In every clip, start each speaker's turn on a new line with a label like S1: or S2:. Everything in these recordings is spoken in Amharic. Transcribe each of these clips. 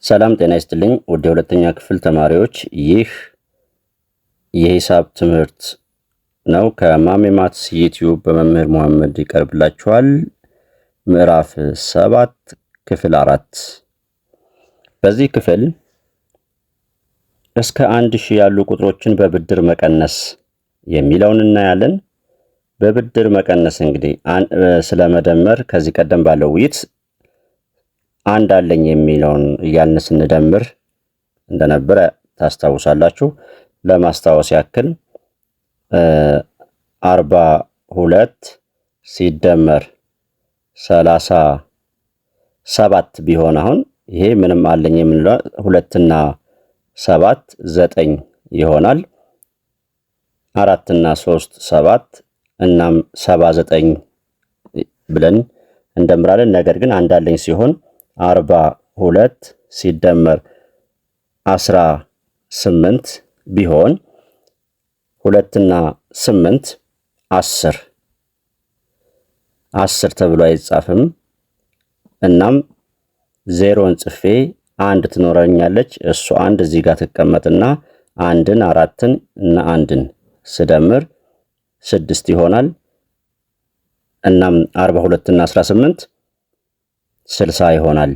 S1: ሰላም ጤና ይስጥልኝ ውድ የሁለተኛ ክፍል ተማሪዎች፣ ይህ የሂሳብ ትምህርት ነው። ከማሜ ማትስ ዩቲዩብ በመምህር መሐመድ ይቀርብላችኋል። ምዕራፍ 7 ክፍል 4። በዚህ ክፍል እስከ 1000 ያሉ ቁጥሮችን በብድር መቀነስ የሚለውን እናያለን። በብድር መቀነስ እንግዲህ ስለ መደመር ከዚህ ቀደም ባለው ውይይት አንድ አለኝ የሚለውን እያልን ስንደምር እንደነበረ ታስታውሳላችሁ። ለማስታወስ ያክል 42 ሲደመር 37 ቢሆን አሁን ይሄ ምንም አለኝ የምንለው 2 እና 7 9 ይሆናል። 4 እና 3 7 እናም 79 ብለን እንደምራለን። ነገር ግን አንድ አለኝ ሲሆን 42 ሲደመር 18 ቢሆን 2 እና 8 10 ተብሎ አይጻፍም። እናም ዜሮን ጽፌ አንድ ትኖረኛለች። እሱ አንድ እዚህ ጋር ትቀመጥና አንድን 4ን እና አንድን ስደምር 6 ይሆናል። እናም 42 እና 18 60 ይሆናል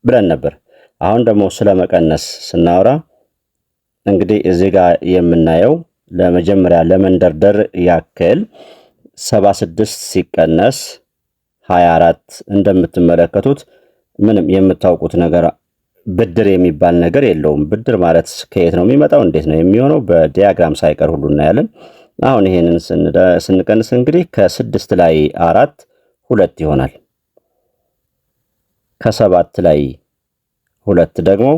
S1: ብለን ነበር። አሁን ደግሞ ስለ መቀነስ ስናወራ እንግዲህ እዚህ ጋር የምናየው ለመጀመሪያ ለመንደርደር ያክል 76 ሲቀነስ 24 እንደምትመለከቱት ምንም የምታውቁት ነገር ብድር የሚባል ነገር የለውም። ብድር ማለት ከየት ነው የሚመጣው፣ እንዴት ነው የሚሆነው፣ በዲያግራም ሳይቀር ሁሉ እናያለን። አሁን ይሄንን ስንቀንስ እንግዲህ ከ6 ላይ 4 2 ይሆናል። ከ7 ላይ 2 ደግሞ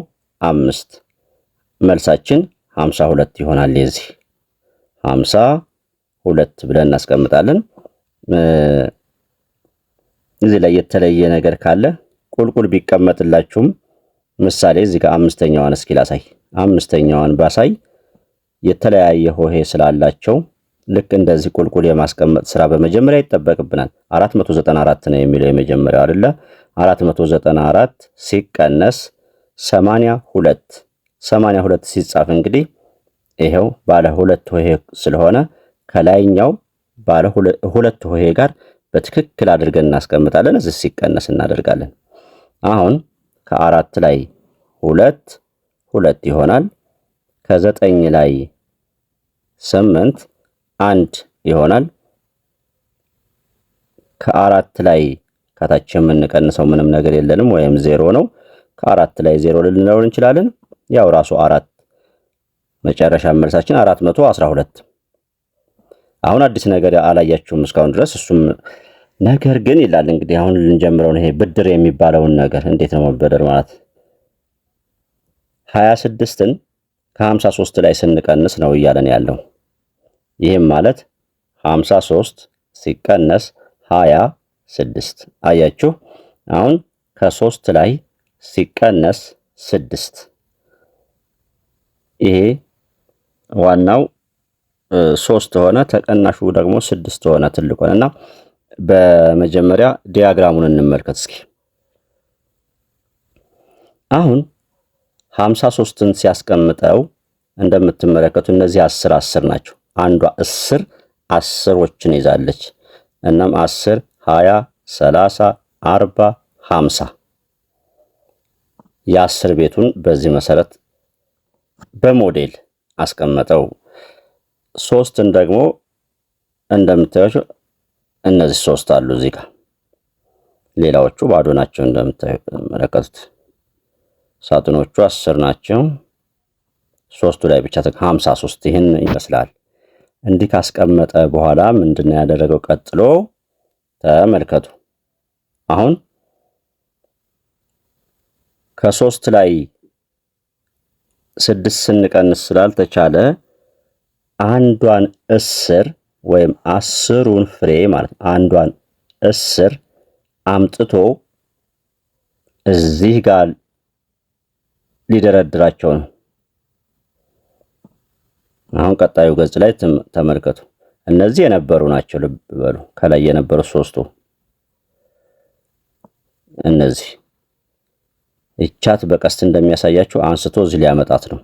S1: 5 መልሳችን 52 ይሆናል። የዚህ 52 ብለን እናስቀምጣለን። እዚህ ላይ የተለየ ነገር ካለ ቁልቁል ቢቀመጥላችሁም ምሳሌ እዚህ ጋር አምስተኛዋን እስኪ ላሳይ። አምስተኛዋን ባሳይ የተለያየ ሆሄ ስላላቸው ልክ እንደዚህ ቁልቁል የማስቀመጥ ስራ በመጀመሪያ ይጠበቅብናል። 494 ነው የሚለው የመጀመሪያው አይደለ? 494 ሲቀነስ 82 ሲጻፍ እንግዲህ ይሄው ባለ ሁለት ሆሄ ስለሆነ ከላይኛው ባለ ሁለት ሆሄ ጋር በትክክል አድርገን እናስቀምጣለን። እዚህ ሲቀነስ እናደርጋለን። አሁን ከ4 ላይ 2 ይሆናል። ከ9 ላይ 8 1 ይሆናል። ከ4 ላይ ከታች የምንቀንሰው ምንም ነገር የለንም ወይም 0 ነው። ከ4 ላይ 0 ልንለው እንችላለን። ያው ራሱ 4 መጨረሻ መልሳችን 412። አሁን አዲስ ነገር አላያችሁም እስካሁን ድረስ። እሱም ነገር ግን ይላል እንግዲህ አሁን ልንጀምረው ነው። ይሄ ብድር የሚባለውን ነገር እንዴት ነው መበደር ማለት 26ን ከ53 ላይ ስንቀንስ ነው እያለን ያለው። ይህም ማለት 53 ሲቀነስ 26 አያችሁ። አሁን ከ3 ላይ ሲቀነስ 6 ይሄ ዋናው 3 ሆነ፣ ተቀናሹ ደግሞ 6 ሆነ፣ ትልቅ ሆነና በመጀመሪያ ዲያግራሙን እንመልከት እስኪ። አሁን 53ን ሲያስቀምጠው እንደምትመለከቱ እነዚህ 10 ናቸው። አንዷ 10ዎችን ይዛለች። እናም 10 20 30 40 50 የ10 ቤቱን በዚህ መሰረት በሞዴል አስቀመጠው። 3ን ደግሞ እንደምታዩት እነዚህ 3 አሉ እዚህ ጋር፣ ሌላዎቹ ባዶ ናቸው። እንደምትመለከቱት ሳጥኖቹ 10 ናቸው። 3ቱ ላይ ብቻ 53 ይህን ይመስላል። እንዲህ ካስቀመጠ በኋላ ምንድነው ያደረገው? ቀጥሎ ተመልከቱ። አሁን ከ3 ላይ 6 ስንቀንስ ስላልተቻለ አንዷን 10 ወይም 10ሩን ፍሬ ማለት አንዷን 10 አምጥቶ እዚህ ጋር ሊደረድራቸው ነው። አሁን ቀጣዩ ገጽ ላይ ተመልከቱ። እነዚህ የነበሩ ናቸው። ልብ በሉ፣ ከላይ የነበሩ 3ቱ እነዚህ ይቻት በቀስት እንደሚያሳያችሁ አንስቶ እዚህ ሊያመጣት ነው።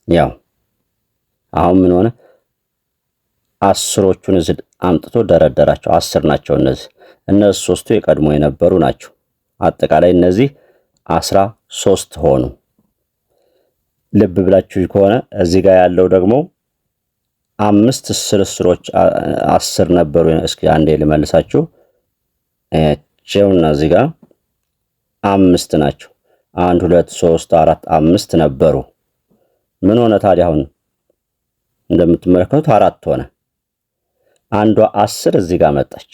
S1: ያው አሁን ምን ሆነ? አስሮቹን እዚህ አምጥቶ ደረደራቸው። 10 ናቸው እነዚህ ሶስቱ የቀድሞ የነበሩ ናቸው። አጠቃላይ እነዚህ 13 ሆኑ። ልብ ብላችሁ ከሆነ እዚህ ጋር ያለው ደግሞ 5 ስርስሮች 10 ነበሩ። እስኪ አንዴ ልመልሳችሁ። እቺውና እዚህ ጋር 5 ናቸው። 1 2 3 4 5 ነበሩ። ምን ሆነ ታዲያ? አሁን እንደምትመለከቱት 4 ሆነ። አንዷ 10 እዚህ ጋር መጣች።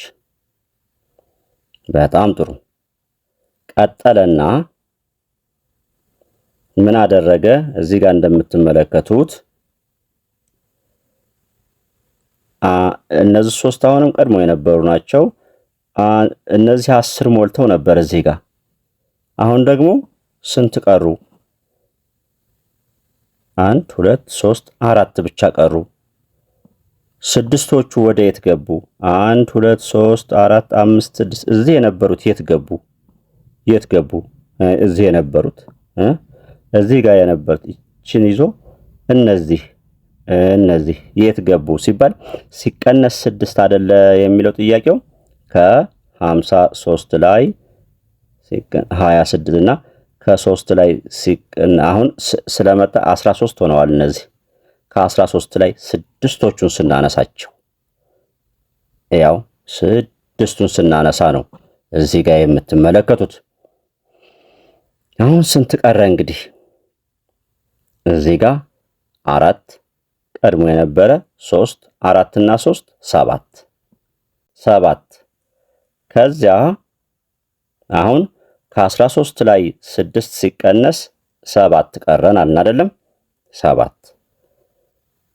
S1: በጣም ጥሩ። ቀጠለና ምን አደረገ? እዚህ ጋር እንደምትመለከቱት እነዚህ 3 አሁንም ቀድሞ የነበሩ ናቸው። እነዚህ 10 ሞልተው ነበር እዚህ ጋር። አሁን ደግሞ ስንት ቀሩ? 1 2 3 4 ብቻ ቀሩ። ስድስቶቹ ወደ የት ገቡ? 1 2 3 4 5 6 እዚህ የነበሩት የት ገቡ? እዚህ የነበሩት እዚህ ጋር የነበሩት እቺን ይዞ እነዚህ የት ገቡ ሲባል ሲቀነስ 6 አይደለ የሚለው ጥያቄው። ከ53 ላይ 26 እና ከ3 ላይ አሁን ስለመጣ 13 ሆነዋል። እነዚህ ከ13 ላይ ስድስቶቹን ስናነሳቸው ያው ስድስቱን ስናነሳ ነው እዚህ ጋር የምትመለከቱት። አሁን ስንት ቀረ? እንግዲህ እዚህ ጋር 4 ቀድሞ የነበረ 3 4 እና 3 7 ከዚያ አሁን ከ13 ላይ 6 ሲቀነስ 7 ቀረን አልን አይደለም? 7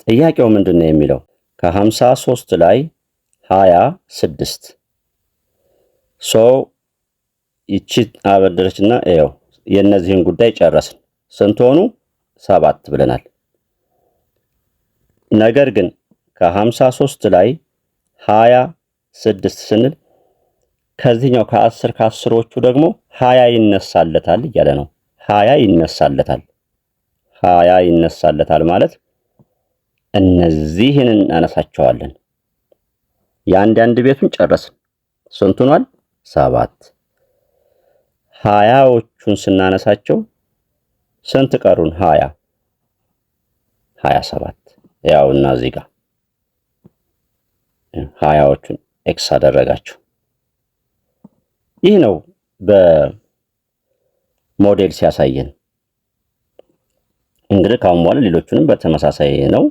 S1: ጥያቄው ምንድነው የሚለው? ከ53 ላይ 26 ይቺ አበደረችና ይኸው የነዚህን ጉዳይ ጨረስን። ስንት ሆኑ? 7 ብለናል። ነገር ግን ከ53 ላይ 26 ስንል ከዚህኛው ከአስሮቹ ደግሞ 20 ይነሳለታል እያለ ነው። 20 ይነሳለታል ማለት እነዚህን እናነሳቸዋለን። የአንድ ቤቱን ጨረስን። ስንት ሆኗል? 7 20ዎቹን ስናነሳቸው ስንት ቀሩን? 27 ያውና እዚህ ጋር 20ዎቹን ኤክስ አደረጋቸው። ይህ ነው በሞዴል ሲያሳየን። እንግዲህ ካሁን በኋላ ሌሎቹንም በተመሳሳይ ነው።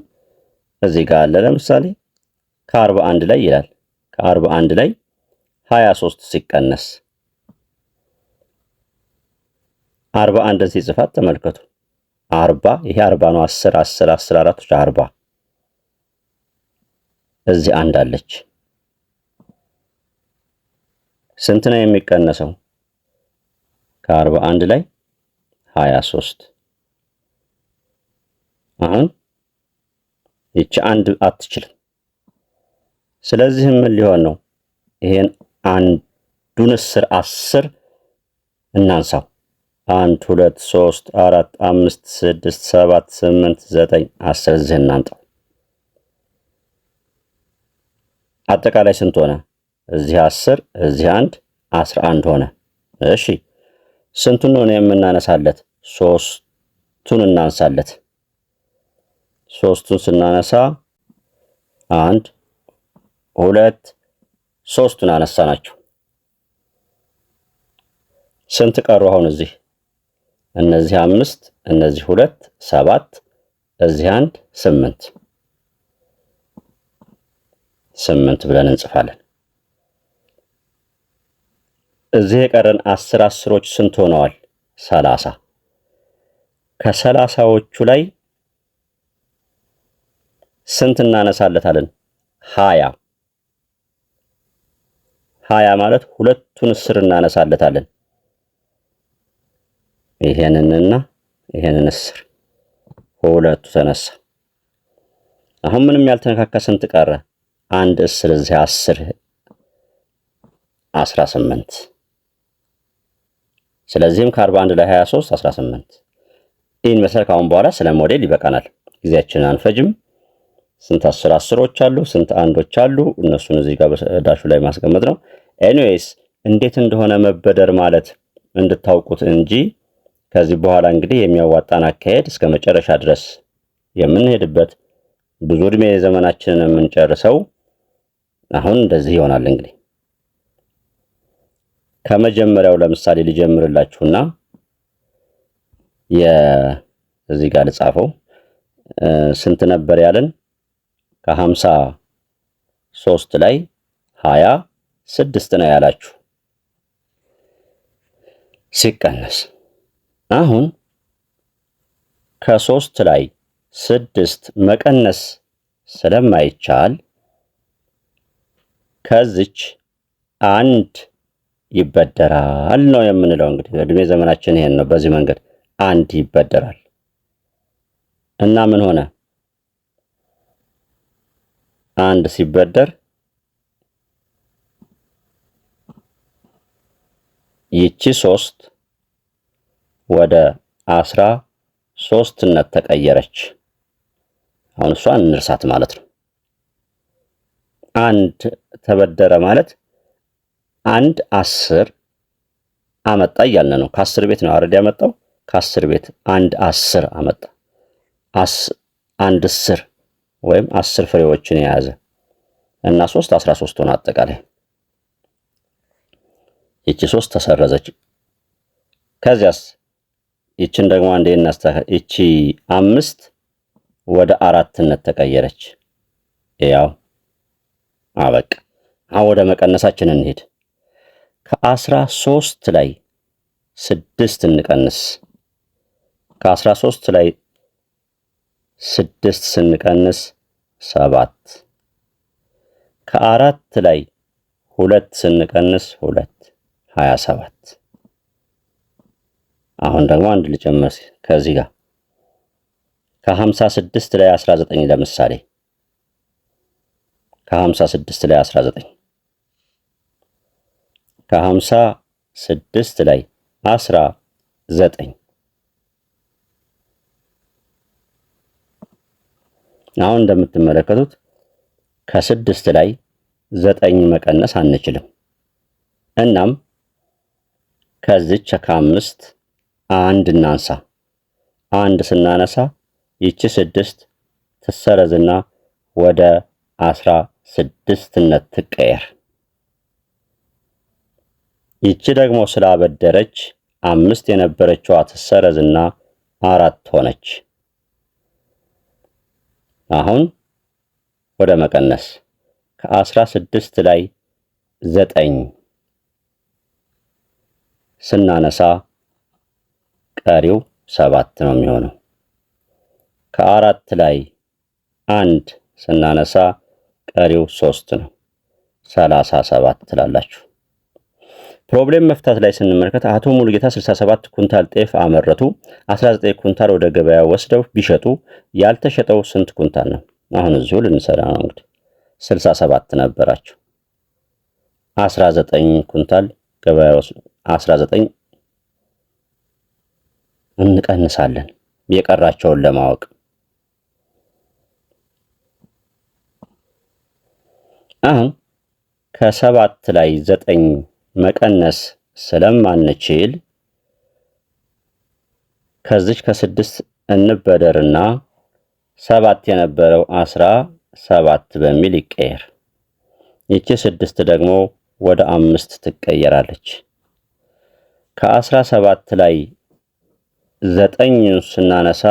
S1: እዚህ ጋር አለ ለምሳሌ ከ41 ላይ ይላል። ከ41 ላይ 23 ሲቀነስ 41 ሲጽፋት ተመልከቱ። 40 ይሄ 40 ነው። 10 10 14 40 እዚህ አንድ አለች። ስንት ነው የሚቀነሰው? ከ41 ላይ 23። አሁን ይቺ አንድ አትችልም። ስለዚህ ምን ሊሆን ነው? ይሄን አንዱን 10 እናንሳው። 1 2 3 4 5 6 7 8 9 10 እዚህ እናምጣው። አጠቃላይ ስንት ሆነ? እዚህ 10 እዚህ 1 11 ሆነ። እሺ ስንቱን ነው የምናነሳለት? 3ቱን እናንሳለት። 3ቱን ስናነሳ 1 2 3ቱን አነሳናቸው። ስንት ቀሩ? አሁን እዚህ እነዚህ 5 እነዚህ 2 7 እዚህ 1 8 ብለን እንጽፋለን። እዚህ የቀረን 10 10ዎች ስንት ሆነዋል? 30። ከ30ዎቹ ላይ ስንት እናነሳለታለን? 20 ማለት ሁለቱን 10 እናነሳለታለን። ይሄንንና ይሄንን 10 ሁለቱ ተነሳ። አሁን ምንም ያልተነካካ ስንት ቀረ? 1 10 እዚህ 10 18 ስለዚህም ከ41 ላይ 23 18። ይህን መሰል ካሁን በኋላ ስለ ሞዴል ይበቃናል። ጊዜያችንን አንፈጅም። ስንት አስሮች አሉ፣ ስንት አንዶች አሉ፣ እነሱን እዚህ ጋር በዳሹ ላይ ማስቀመጥ ነው። ኤኒዌይስ እንዴት እንደሆነ መበደር ማለት እንድታውቁት እንጂ ከዚህ በኋላ እንግዲህ የሚያዋጣን አካሄድ እስከ መጨረሻ ድረስ የምንሄድበት ብዙ እድሜ ዘመናችንን የምንጨርሰው አሁን እንደዚህ ይሆናል። እንግዲህ ከመጀመሪያው ለምሳሌ ሊጀምርላችሁና እዚህ ጋር ልጻፈው። ስንት ነበር ያለን? ከ53 ላይ 26 ነው ያላችሁ ሲቀነስ አሁን ከ3 ላይ 6 መቀነስ ስለማይቻል ከዚች አንድ ይበደራል ነው የምንለው። እንግዲህ እድሜ ዘመናችን ይሄን ነው። በዚህ መንገድ አንድ ይበደራል እና ምን ሆነ? አንድ ሲበደር ይቺ 3 ወደ 13ነት ተቀየረች። አሁን እሷን እንርሳት ማለት ነው። አንድ ተበደረ ማለት አንድ 10 አመጣ እያልን ነው። ከ10 ቤት ነው አረድ ያመጣው። ከ10 ቤት አንድ 10 አመጣ። አንድ 10 ወይም 10 ፍሬዎችን የያዘ እና 3 13 ሆነ አጠቃላይ። ይቺ 3 ተሰረዘች። ከዚያስ ይችን ደግሞ አንዴ እናስተካክል። ይቺ 5 ወደ 4ነት ተቀየረች። ያው አበቃ። አሁን ወደ መቀነሳችን እንሄድ። ከ13 ላይ 6 እንቀንስ። ከ13 ላይ 6 ስንቀንስ 7። ከ4 ላይ 2 ስንቀንስ 2 27። አሁን ደግሞ አንድ ልጨምር ከዚህ ጋር ከ56 ላይ 19 ለምሳሌ ከ56 ላይ 19 ከ56 ላይ 19 አሁን እንደምትመለከቱት ከ6 ላይ 9 መቀነስ አንችልም። እናም ከዚች ከ5 አንድ እናንሳ። አንድ ስናነሳ ይቺ 6 ትሰረዝና ወደ 16ነት ትቀየር። ይቺ ደግሞ ስላበደረች 5 የነበረችዋ ትሰረዝና 4 ሆነች። አሁን ወደ መቀነስ ከ16 ላይ 9 ስናነሳ ቀሪው 7 ነው የሚሆነው። ከ4 ላይ 1 ስናነሳ ቀሪው 3 ነው። 37 ትላላችሁ። ፕሮብሌም መፍታት ላይ ስንመለከት አቶ ሙሉጌታ 67 ኩንታል ጤፍ አመረቱ። 19 ኩንታል ወደ ገበያ ወስደው ቢሸጡ ያልተሸጠው ስንት ኩንታል ነው? አሁን እዚሁ ልንሰራ ነው። እንግዲህ 67 ነበራቸው። 19 ኩንታል ገበያ ወስደው 19 እንቀንሳለን የቀራቸውን ለማወቅ። አሁን ከ7 ላይ 9 መቀነስ ስለማንችል ከዚች ከ6 እንበደርና 7 የነበረው 17 በሚል ይቀየር። ይቺ 6 ደግሞ ወደ 5 ትቀየራለች። ከ17 ላይ 9 ስናነሳ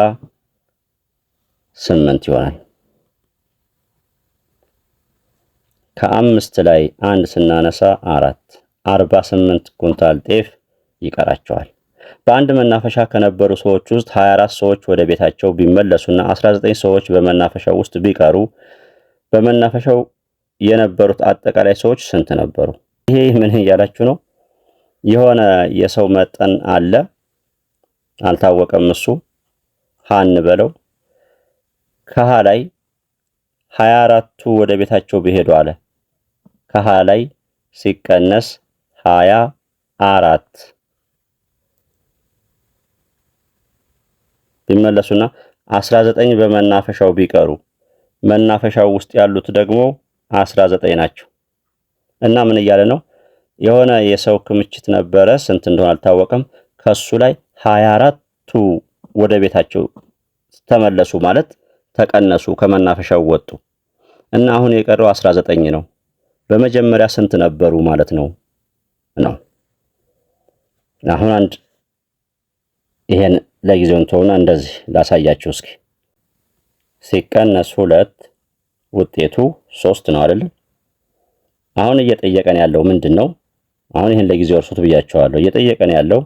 S1: 8 ይሆናል። ከ5 ላይ 1 ስናነሳ 48 ኩንታል ጤፍ ይቀራቸዋል። በአንድ መናፈሻ ከነበሩ ሰዎች ውስጥ 24 ሰዎች ወደ ቤታቸው ቢመለሱና 19 ሰዎች በመናፈሻው ውስጥ ቢቀሩ በመናፈሻው የነበሩት አጠቃላይ ሰዎች ስንት ነበሩ? ይሄ ምን እያላችሁ ነው? የሆነ የሰው መጠን አለ፣ አልታወቀም። እሱ ሀ እንበለው። ከሀ ላይ 24ቱ ወደ ቤታቸው ቢሄዱ አለ። ከሀ ላይ ሲቀነስ 24 ቢመለሱና 19 በመናፈሻው ቢቀሩ መናፈሻው ውስጥ ያሉት ደግሞ 19 ናቸው። እና ምን እያለ ነው? የሆነ የሰው ክምችት ነበረ፣ ስንት እንደሆነ አልታወቀም። ከሱ ላይ 24ቱ ወደ ቤታቸው ተመለሱ ማለት ተቀነሱ፣ ከመናፈሻው ወጡ እና አሁን የቀረው 19 ነው። በመጀመሪያ ስንት ነበሩ ማለት ነው? አሁን አንድ ይሄን ለጊዜው እንተውና እንደዚህ ላሳያችሁ እስኪ። ሲቀነስ 2 ውጤቱ 3 ነው አይደል? አሁን እየጠየቀን ያለው ምንድነው? አሁን ይሄን ለጊዜው እርሱት ብያቸዋለሁ። እየጠየቀን ያለው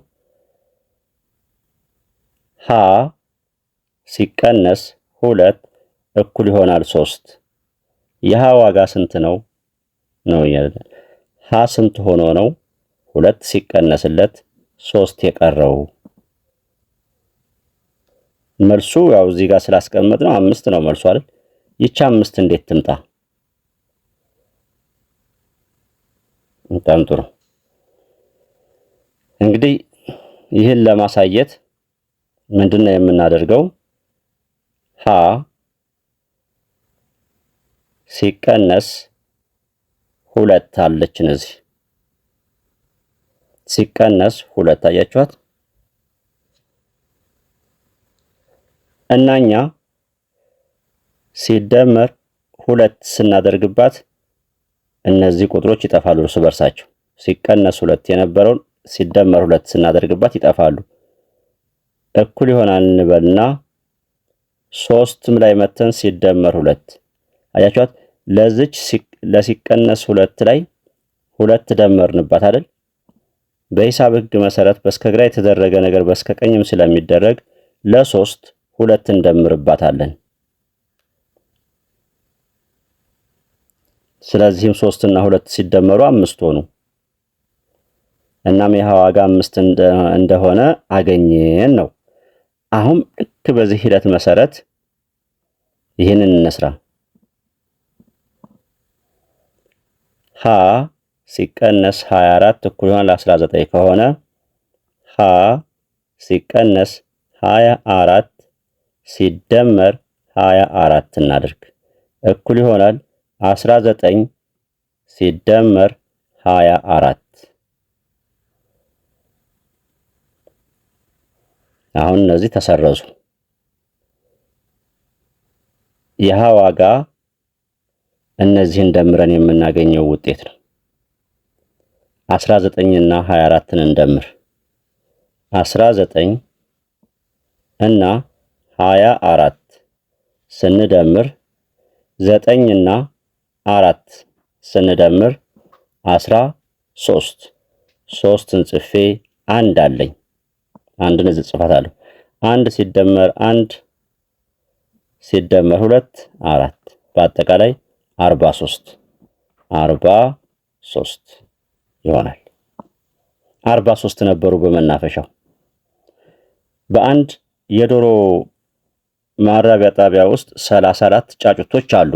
S1: ሀ ሲቀነስ 2 እኩል ይሆናል 3። የሀ ዋጋ ስንት ነው ያለ። ሀ ስንት ሆኖ ነው 2 ሲቀነስለት 3 የቀረው? መልሱ ያው እዚህ ጋር ስላስቀመጥ ነው 5 ነው መልሱ አይደል? ይቺ 5 እንዴት ትምጣ? በጣም ጥሩ። እንግዲህ ይህን ለማሳየት ምንድነው የምናደርገው? ሀ ሲቀነስ 2 አለችን እዚህ ሲቀነስ 2 አያችኋት? እናኛ ሲደመር 2 ስናደርግባት እነዚህ ቁጥሮች ይጠፋሉ እርስ በርሳቸው። ሲቀነስ 2 የነበረውን ሲደመር 2 ስናደርግባት ይጠፋሉ። እኩል ይሆናል እንበልና 3ም ላይ መተን ሲደመር 2 አያችኋት? ለዚች ለሲቀነስ 2 ላይ 2 ደመርንባት አይደል? በሂሳብ ሕግ መሰረት በስከግራ የተደረገ ነገር በስከቀኝም ስለሚደረግ ለ3 2 እንደምርባታለን። ስለዚህም 3 እና 2 ሲደመሩ 5 ሆኑ። እናም የሀ ዋጋ 5 እንደሆነ አገኘን ነው። አሁን ልክ በዚህ ሂደት መሰረት ይህንን እንስራ። ሀ ሲቀነስ 24 እኩል ይሆናል 19 ከሆነ ሀ ሲቀነስ 24 ሲደመር 24 እናድርግ እኩል ይሆናል 19 ሲደመር 24። አሁን እነዚህ ተሰረዙ። የሀ ዋጋ እነዚህን ደምረን የምናገኘው ውጤት ነው። 19 እና 24ን እንደምር። 19 እና 24 ስንደምር 9 እና 4 ስንደምር 13 3ን ጽፌ አንድ አለኝ። አንድን እዚህ ጽፋታለሁ። 1 ሲደመር 1 ሲደመር 2 4 በአጠቃላይ 43 ይሆናል። 43 ነበሩ በመናፈሻው። በአንድ የዶሮ ማራቢያ ጣቢያ ውስጥ 34 ጫጩቶች አሉ።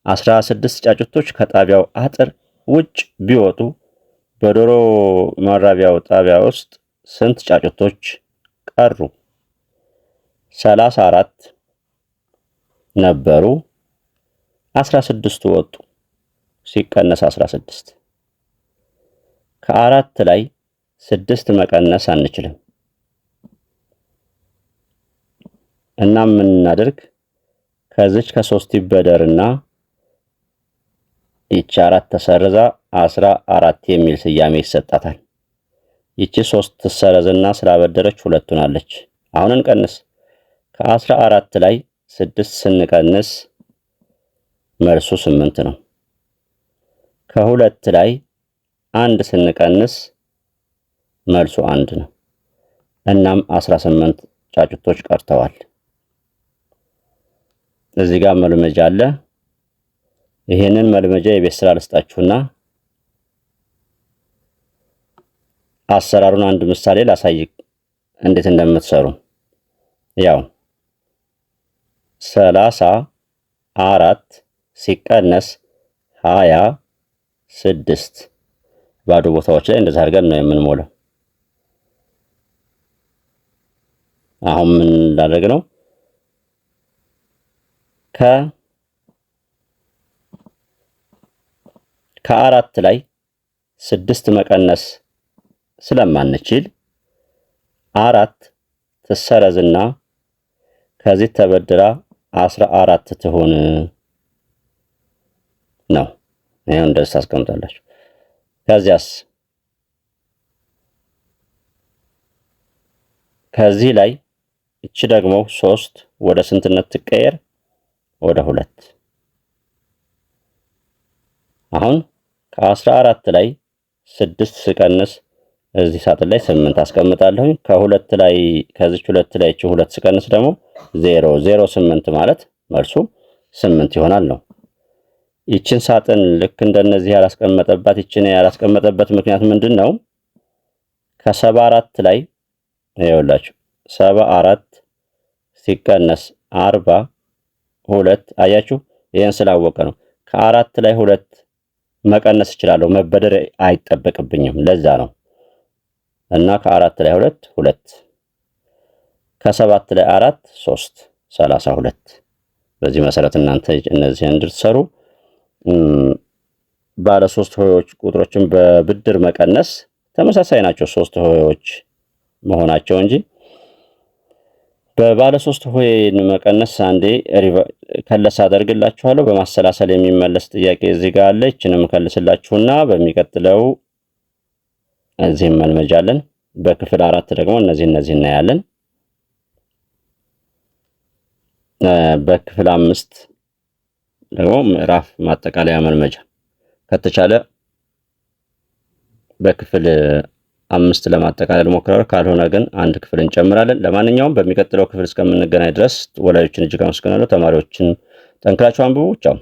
S1: 16 ጫጩቶች ከጣቢያው አጥር ውጭ ቢወጡ በዶሮ ማራቢያው ጣቢያ ውስጥ ስንት ጫጩቶች ቀሩ? 34 ነበሩ፣ 16 ወጡ። ሲቀነስ 16 ከ4 ላይ 6 መቀነስ አንችልም። እና ምን እናድርግ? ከዚች ከ3 ይበደርና ይቺ 4 ተሰርዛ 14 የሚል ስያሜ ይሰጣታል። ይቺ 3 ተሰረዘና ስላበደረች 2 ሆናለች። አሁን እንቀንስ። ከ14 ላይ 6 ስንቀንስ መልሱ 8 ነው። ከ2 ላይ 1 ስንቀንስ መልሱ 1 ነው። እናም 18 ጫጩቶች ቀርተዋል። እዚህ ጋር መልመጃ አለ። ይሄንን መልመጃ የቤት ስራ ልስጣችሁና አሰራሩን አንድ ምሳሌ ላሳይ እንዴት እንደምትሰሩ። ያው 34 ሲቀነስ 26 ባዶ ቦታዎች ላይ እንደዛ አድርገን ነው የምንሞላው። አሁን ምን ላደርግ ነው? ከአራት ላይ 6 መቀነስ ስለማንችል 4 ትሰረዝና ከዚህ ተበድራ 14 ትሆን ነው። ይሄን እንደዚህ ታስቀምጣላችሁ። ከዚያስ ከዚህ ላይ እቺ ደግሞ 3 ወደ ስንትነት ትቀየር? ወደ 2። አሁን ከ14 ላይ 6 ስቀንስ እዚህ ሳጥን ላይ 8 አስቀምጣለሁ። ከ2 ላይ ከዚች 2 ላይ እቺ 2 ስቀንስ ደግሞ 0 0 8 ማለት መልሱ 8 ይሆናል ነው። ይችን ሳጥን ልክ እንደነዚህ ያላስቀመጠበት ምክንያት ምንድነው? ከ74 ላይ ይኸውላችሁ 74 ሲቀነስ 42 አያችሁ፣ ይሄን ስላወቀ ነው። ከ4 ላይ 2 መቀነስ እችላለሁ፣ መበደር አይጠበቅብኝም። ለዛ ነው። እና ከ4 ላይ 2 ከ7 ላይ 4 3 32። በዚህ መሰረት እናንተ እነዚህን እንድትሰሩ ባለ 3 ሆሄዎች ቁጥሮችን በብድር መቀነስ ተመሳሳይ ናቸው፣ 3 ሆሄዎች መሆናቸው እንጂ በባለ 3 ሆሄን መቀነስ አንዴ ከለስ አደርግላችኋለሁ። በማሰላሰል የሚመለስ ጥያቄ እዚህ ጋር አለ። እቺንም ከልስላችሁና በሚቀጥለው እዚህም መልመጃለን። በክፍል 4 ደግሞ እነዚህ እናያለን። በክፍል 5 ደግሞ ምዕራፍ ማጠቃለያ መልመጃ ከተቻለ በክፍል 5 ለማጠቃለል ሞክረው፣ ካልሆነ ግን አንድ ክፍል እንጨምራለን። ለማንኛውም በሚቀጥለው ክፍል እስከምንገናኝ ድረስ ወላጆችን እጅግ አመሰግናለሁ። ተማሪዎችን ጠንክራችሁ አንብቡ። ቻው።